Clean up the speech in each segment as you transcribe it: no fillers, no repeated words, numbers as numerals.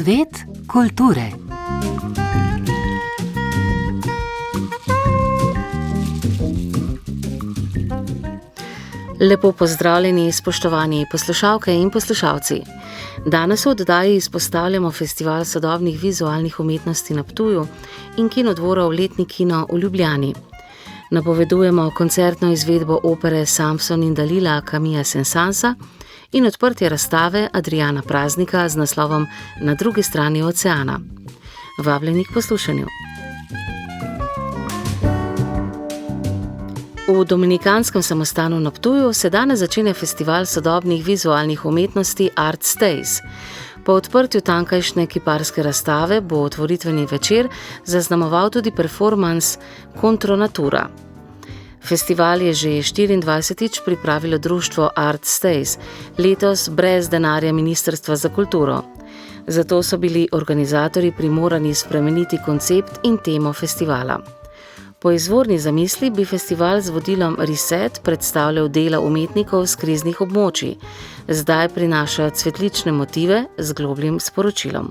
Svet kulture. Lepo pozdravljeni, spoštovani poslušalke in poslušalci. Danes v oddaji izpostavljamo Festival sodobnih vizualnih umetnosti na Ptuju in Kinodvorov letni kino v Ljubljani. Napovedujemo koncertno izvedbo opere Samson in Dalila Camilla Saint-Saënsa in odprtje razstave Adriana Praznika z naslovom Na drugi strani oceana. Vabljeni k poslušanju. V Dominikanskem samostanu na Ptuju se danes začne Festival sodobnih vizualnih umetnosti Art Stays. Po odprtju tankajšnje kiparske razstave bo otvoritveni večer zaznamoval tudi performans Contro Natura. Festival je že 24. pripravilo društvo Art Stays, letos brez denarja Ministrstva za kulturo. Zato so bili organizatorji primorani spremeniti koncept in temo festivala. Po izvorni zamisli bi festival z vodilom Reset predstavljal dela umetnikov z kriznih območij. Zdaj prinaša cvetlične motive z globljim sporočilom.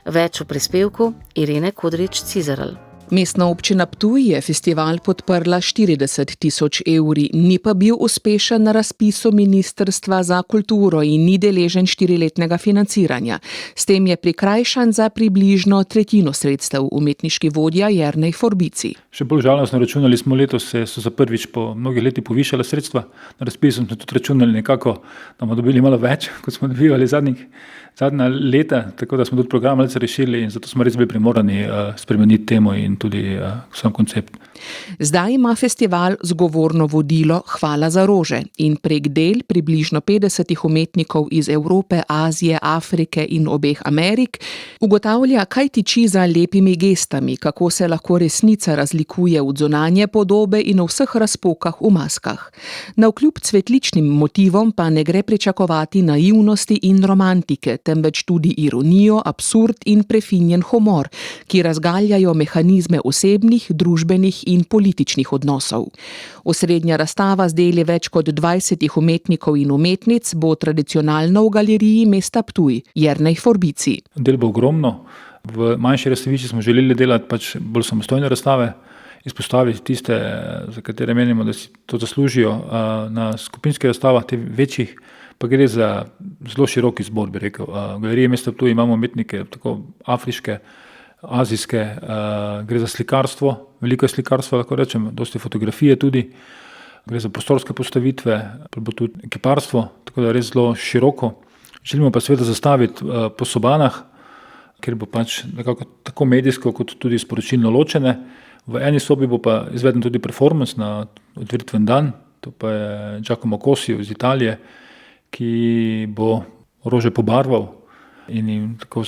Več v prispevku Irene Kodrič-Cizeral. Mestna občina Ptuj je festival podprla 40 tisoč evri, ni pa bil uspešen na razpisu Ministrstva za kulturo in ni deležen 4-letnega financiranja. S tem je prikrajšan za približno tretjino sredstev, umetniški vodja Jernej Forbici. Še bolj žalostno računali smo letos, so za prvič po mnogih letih povišala sredstva. Na razpisu smo tudi računali nekako, da bomo dobili malo več, kot smo dobivali zadnja leta, tako da smo tudi program malce rešili in zato smo res bili primorani spremeniti temo in tudi sam koncept. Zdaj ima festival zgovorno vodilo Hvala za rože in prek del približno 50 umetnikov iz Evrope, Azije, Afrike in obeh Amerik ugotavlja, kaj tiči za lepimi gestami, kako se lahko resnica razlikuje od zunanje podobe in v vseh razpokah v maskah. Navkljub cvetličnim motivom pa ne gre pričakovati naivnosti in romantike, temveč tudi ironijo, absurd in prefinjen humor, ki razgaljajo mehanizme osebnih, družbenih in političnih odnosov. Osrednja razstava z deli več kot 20 umetnikov in umetnic bo tradicionalno v galeriji mesta Ptuj, Jernej Forbici. Del bo ogromno. V manjši razstavišči smo želeli delati bolj samostojne razstave, izpostaviti tiste, za katere menimo, da si to zaslužijo. Na skupinskih razstavah, te večjih, pa gre za zelo širok izbor, bi rekel. V galeriji mesta Ptuj imamo umetnike tako afriške, azijske, gre za slikarstvo, veliko je slikarstva, lahko rečem, dosti fotografije tudi, gre za prostorske postavitve, pa bo tudi kiparstvo, tako da je res zelo široko. Želimo pa seveda zastaviti po sobanah, kjer bo nekako tako medijsko kot tudi sporočilno ločene. V eni sobi bo pa izveden tudi performance na otvoritven dan, to pa je Giacomo Cosio iz Italije, ki bo rože pobarval in jim tako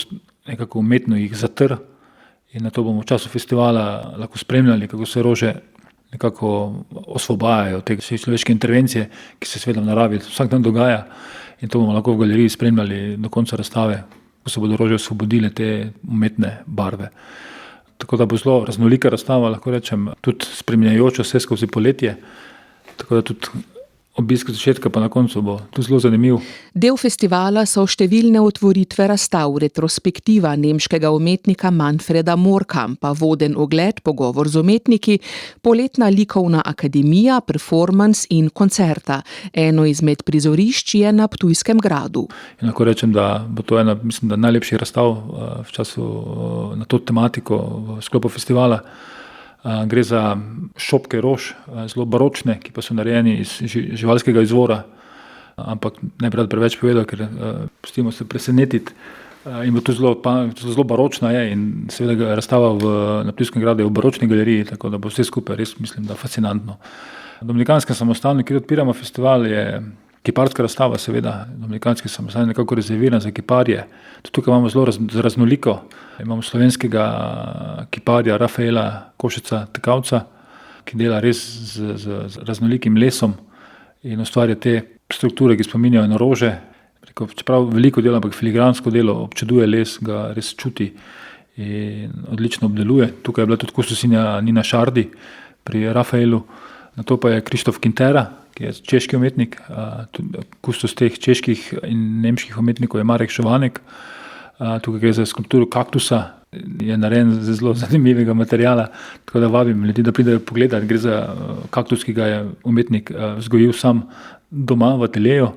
nekako umetno jih zatrl. In na to bomo v času festivala lahko spremljali, kako se rože nekako osvobajajo od tega človeške intervencije, ki se seveda v naravi vsak dan dogaja. In to bomo lahko v galeriji spremljali do konca razstave, ko se bodo rože osvobodile te umetne barve. Tako da bo zelo raznolika razstava, lahko rečem, tudi spreminjajoča se skozi poletje. Tako da tudi obisk od začetka pa na koncu bo tudi zelo zanimiv. Del festivala so številne otvoritve razstav, retrospektiva nemškega umetnika Manfreda Mohrkampa, voden ogled, pogovor z umetniki, poletna likovna akademija, performance in koncerta. Eno izmed prizorišč je na Ptujskem gradu. In lahko rečem, da bo to ena, najlepših razstav v času na to tematiko v sklopu festivala. Gre za šopke rož, zelo baročne, ki pa so narejeni iz živalskega izvora, ampak ne bi rad preveč povedal, ker pustimo se presenetiti. In bo to zelo baročna je in seveda razstava na Ptujskem gradu je v baročni galeriji, tako da bo vse skupaj res, mislim, da fascinantno. V Dominikanskem samostanu, kjer odpiramo festival, je kiparska razstava, seveda. Dominikanski samostan je nekako rezerviran za kiparje. Tudi tukaj imamo zelo raznoliko. Imamo slovenskega kiparja Rafaela Košeca Tekavca, ki dela res z raznolikim lesom in ustvarja te strukture, ki spominjajo na rože. Čeprav veliko dela, ampak filigransko delo, občuduje les, ga res čuti in odlično obdeluje. Tukaj je bila tudi kustosinja Nina Šardi pri Rafaelu. Na to pa je Krištof Kintera, ki je češki umetnik, kustos teh čeških in nemških umetnikov je Marek Šovanek. Tukaj gre za skulpturo kaktusa, je narejen z zelo zanimivega materiala, tako da vabim ljudi, da pridejo pogledati. Gre za kaktus, ki ga je umetnik vzgojil sam doma v ateljeju.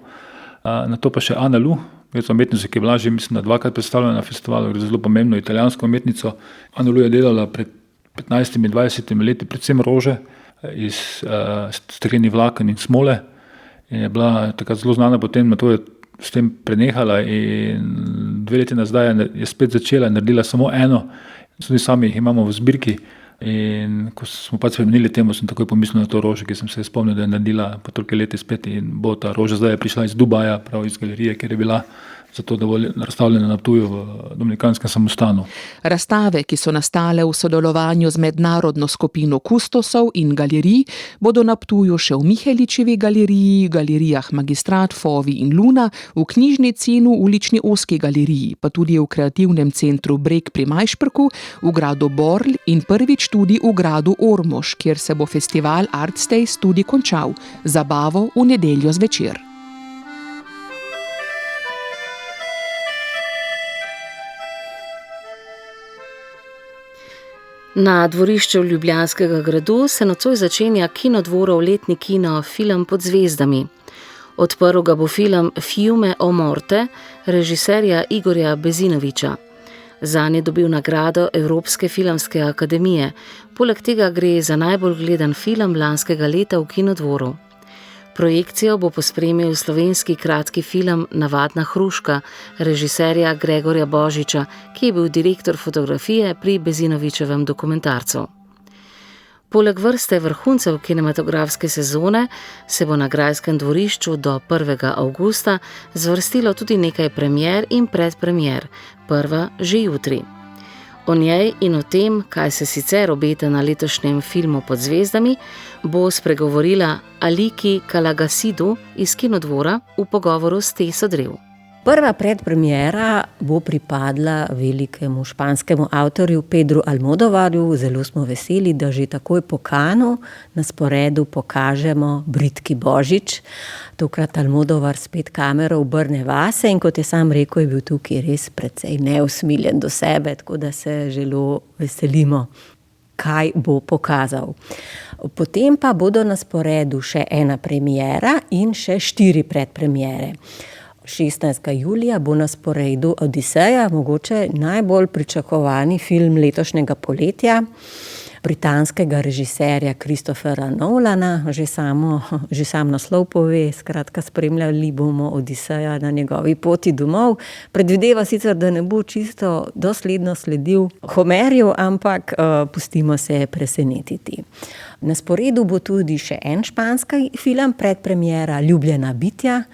Na to pa še Ana Lu, gre za umetnico, ki je bila že, mislim, da 2-krat predstavljena na festivalu, gre za zelo pomembno italijansko umetnico. Ana Lu je delala pred 15-20 leti predvsem rože iz steklenih vlaken in smole in je bila takrat zelo znana, potem na to je s tem prenehala in 2 leti nazaj je spet začela, naredila samo eno, tudi sami jih imamo v zbirki in ko smo pač spremenili temu, sem takoj pomislil na to rožo, ki sem se spomnil, da je naredila po toliko leti spet in bo ta roža zdaj prišla iz Dubaja, prav iz galerije, kjer je bila zato, da bo razstavljena na Ptuju v Dominikanskem samostanu. Razstave, ki so nastale v sodelovanju z mednarodno skupino kustosov in galerij, bodo na Ptuju še v Miheličevi galeriji, galerijah Magistrat, Fovi in Luna, v knjižnici in v ulični Ozki galeriji, pa tudi v kreativnem centru Breg pri Majšperku, v gradu Borl in prvič tudi v gradu Ormož, kjer se bo festival Artstays tudi končal, zabavo v nedeljo zvečer. Na dvorišču Ljubljanskega gradu se nocoj začenja Kinodvorov letni kino Film pod zvezdami. Odprl ga bo film Fiume o morte režiserja Igorja Bezinovića. Zanj je dobil nagrado Evropske filmske akademije, poleg tega gre za najbolj gledan film lanskega leta v Kinodvoru. Projekcijo bo pospremil slovenski kratki film Navadna hruška režiserja Gregorja Božiča, ki je bil direktor fotografije pri Bezinovićevem dokumentarcu. Poleg vrste vrhuncev kinematografske sezone se bo na grajskem dvorišču do 1. avgusta zvrstilo tudi nekaj premier in predpremier, prva že jutri. O njej in o tem, kaj se sicer obeta na letošnjem filmu Pod zvezdami, bo spregovorila Aliki Kalagasidu iz Kinodvora v pogovoru s Teso Drev. Prva predpremiera bo pripadla velikemu španskemu avtorju Pedru Almodovarju. Zelo smo veseli, da že takoj po Cannesu na sporedu pokažemo Britki Božič. Tokrat Almodovar spet kamero obrne vase in kot je sam rekel, je bil tukaj res precej neusmiljen do sebe, tako da se zelo veselimo, kaj bo pokazal. Potem pa bodo na sporedu še ena premiera in še 4 predpremiere. 16. julija bo na sporedu Odiseja, mogoče najbolj pričakovani film letošnjega poletja, britanskega režiserja Christophera Nolana, že sam naslov pove, skratka spremljali bomo Odiseja na njegovi poti domov. Predvideva sicer, da ne bo čisto dosledno sledil Homerju, ampak pustimo se presenetiti. Na sporedu bo tudi še en španski film, predpremiera Ljubljena bitja.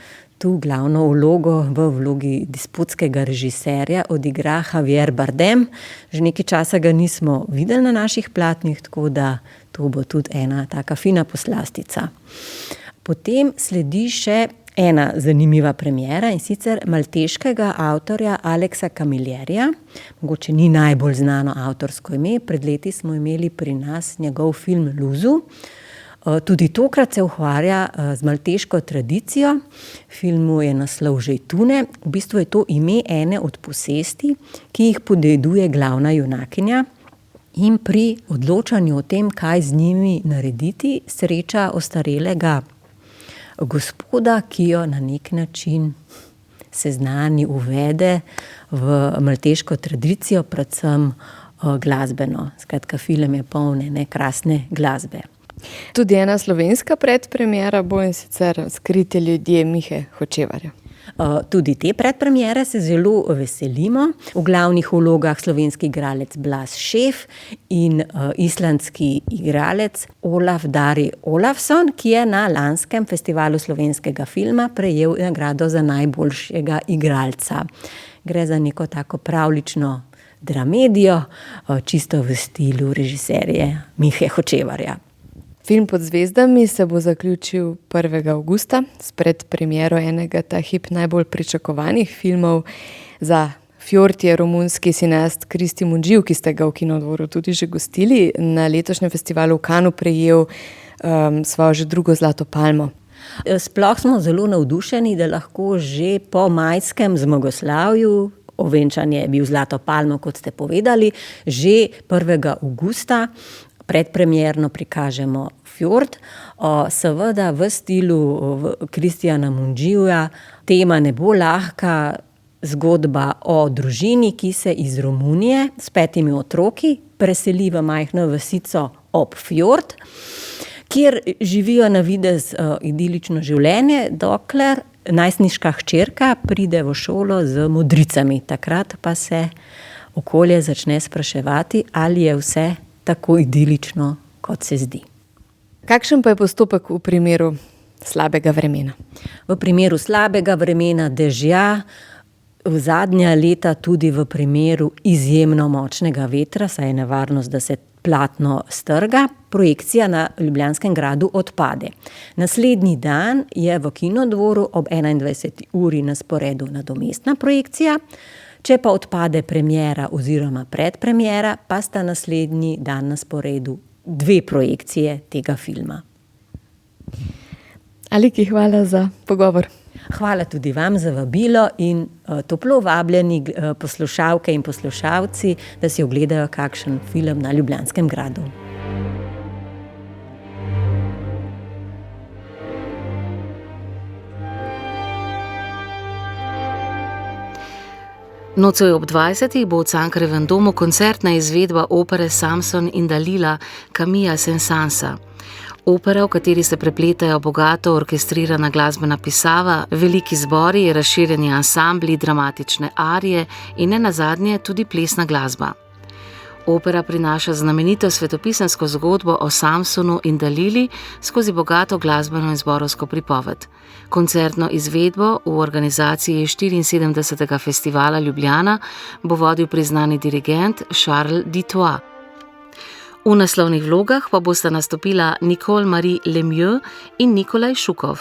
Tu glavno vlogo v vlogi disputskega režiserja odigra Javier Bardem. Že nekaj časa ga nismo videli na naših platnih, tako da to bo tudi ena taka fina poslastica. Potem sledi še ena zanimiva premiera in sicer malteškega avtorja Alexa Camillerija. Mogoče ni najbolj znano avtorsko ime, pred leti smo imeli pri nas njegov film Luzu. Tudi tokrat se ukvarja z malteško tradicijo. Filmu je naslov Žejtune. V bistvu je to ime ene od posesti, ki jih podeduje glavna junakinja. In pri odločanju o tem, kaj z njimi narediti, sreča ostarelega gospoda, ki jo na nek način seznani, uvede v malteško tradicijo, predvsem glasbeno. Skratka, film je poln ene krasne glasbe. Tudi ena slovenska predpremiera bo, in sicer Skriti ljudje Mihe Hočevarja. Tudi te predpremiere se zelo veselimo. V glavnih vlogah slovenski igralec Blaž Šef in islandski igralec Olaf Dari Olafsson, ki je na lanskem festivalu slovenskega filma prejel nagrado za najboljšega igralca. Gre za neko tako pravljično dramedijo, čisto v stilu režiserja Mihe Hočevarja. Film Pod zvezdami se bo zaključil 1. avgusta s predpremiero enega ta hip najbolj pričakovanih filmov. Za Fjord je romunski cineast Cristi Mungiu, ki ste ga v Kinodvoru tudi že gostili, na letošnjem festivalu v Cannesu prejel svojo že drugo zlato palmo. Sploh smo zelo navdušeni, da lahko že po majskem zmagoslavju ovenčanje je bil Zlato palmo, kot ste povedali, že 1. avgusta predpremierno prikažemo Fjord, seveda v stilu Kristjana Mundžija. Tema ne bo lahka, zgodba o družini, ki se iz Romunije s 5 otroki preseli v majhno vasico ob Fjord, kjer živijo na videz idilično življenje, dokler najstniška hčerka pride v šolo z modricami. Takrat pa se okolje začne spraševati, ali je vse tako idilično, kot se zdi. Kakšen pa je postopek v primeru slabega vremena? V primeru slabega vremena, dežja, v zadnja leta tudi v primeru izjemno močnega vetra, saj je nevarnost, da se platno strga, projekcija na Ljubljanskem gradu odpade. Naslednji dan je v Kinodvoru ob 21. uri na sporedu nadomestna projekcija. Če pa odpade premiera oziroma predpremiera, pa sta naslednji dan na sporedu 2 projekcije tega filma. Aliki, hvala za pogovor. Hvala tudi vam za vabilo in toplo vabljeni poslušalke in poslušalci, da si ogledajo kakšen film na Ljubljanskem gradu. Nocoj ob 20. bo v Cankarjevem domu koncertna izvedba opere Samson in Dalila Camilla Saint-Sansa. Opera, v kateri se prepletajo bogato orkestrirana glasbena pisava, veliki zbori, razširjeni ansambli, dramatične arije in nenazadnje tudi plesna glasba. Opera prinaša znamenito svetopisemsko zgodbo o Samsonu in Dalili skozi bogato glasbeno in zborovsko pripoved. Koncertno izvedbo v organizaciji 74. festivala Ljubljana bo vodil priznani dirigent Charles Ditois. V naslovnih vlogah pa bosta nastopila Nicole Marie Lemieux in Nikolaj Šukov.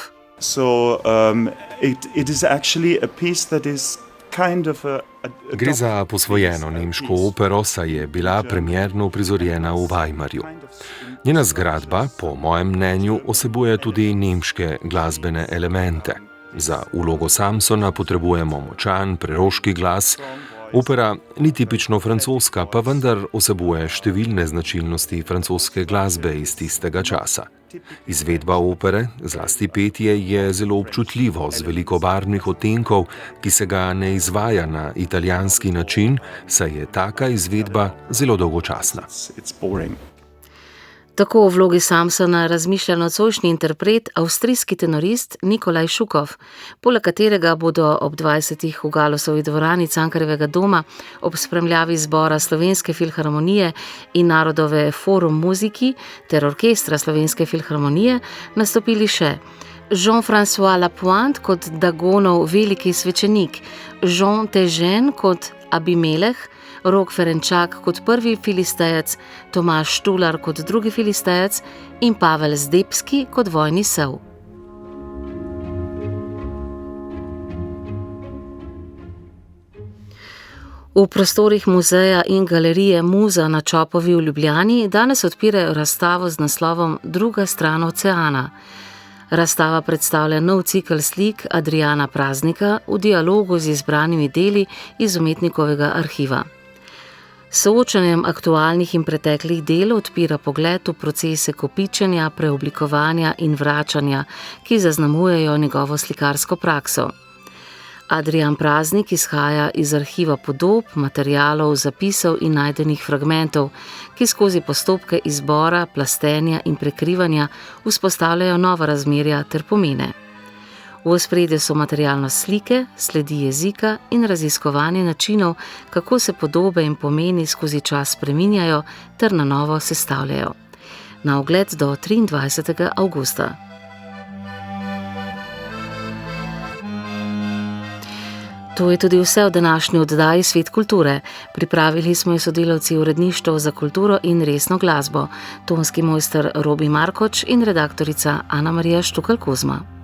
Gre za posvojeno nemško opero, saj je bila premierno uprizorjena v Weimarju. Njena zgradba, po mojem mnenju, vsebuje tudi nemške glasbene elemente. Za vlogo Samsona potrebujemo močan, preroški glas. Opera ni tipično francoska, pa vendar vsebuje številne značilnosti francoske glasbe iz tistega časa. Izvedba opere, zlasti petje, je zelo občutljivo, z veliko barvnih odtenkov, ki se ga ne izvaja na italijanski način, saj je taka izvedba zelo dolgočasna. Tako o vlogi Samsona razmišlja nocojšnji interpret, avstrijski tenorist Nikolaj Šukov, poleg katerega bodo ob 20. v Galusovi dvorani Cankarjevega doma ob spremljavi zbora Slovenske filharmonije in Narodove forum muziki ter orkestra Slovenske filharmonije nastopili še Jean-François Lapointe kot Dagonov veliki svečenik, Jean Težen kot Abimeleh, Rok Ferenčak kot prvi filistejec, Tomaž Štular kot drugi filistejec in Pavel Zdebski kot vojni sev. V prostorih muzeja in galerije Muza na Čopovi v Ljubljani danes odpirajo razstavo z naslovom Druga stran oceana. Razstava predstavlja nov cikel slik Adriana Praznika v dialogu z izbranimi deli iz umetnikovega arhiva. S soočanjem aktualnih in preteklih del odpira pogled v procese kopičenja, preoblikovanja in vračanja, ki zaznamujejo njegovo slikarsko prakso. Adrian Praznik izhaja iz arhiva podob, materialov, zapisov in najdenih fragmentov, ki skozi postopke izbora, plastenja in prekrivanja vzpostavljajo nova razmerja ter pomene. V ospredju so materialnost slike, sledi jezika in raziskovanje načinov, kako se podobe in pomeni skozi čas spreminjajo ter na novo sestavljajo. Na ogled do 23. avgusta. To je tudi vse v današnji oddaji Svet kulture. Pripravili smo jo sodelavci uredništva za kulturo in resno glasbo, tonski mojster Robi Markoč in redaktorica Ana Marija Štukal Kozma.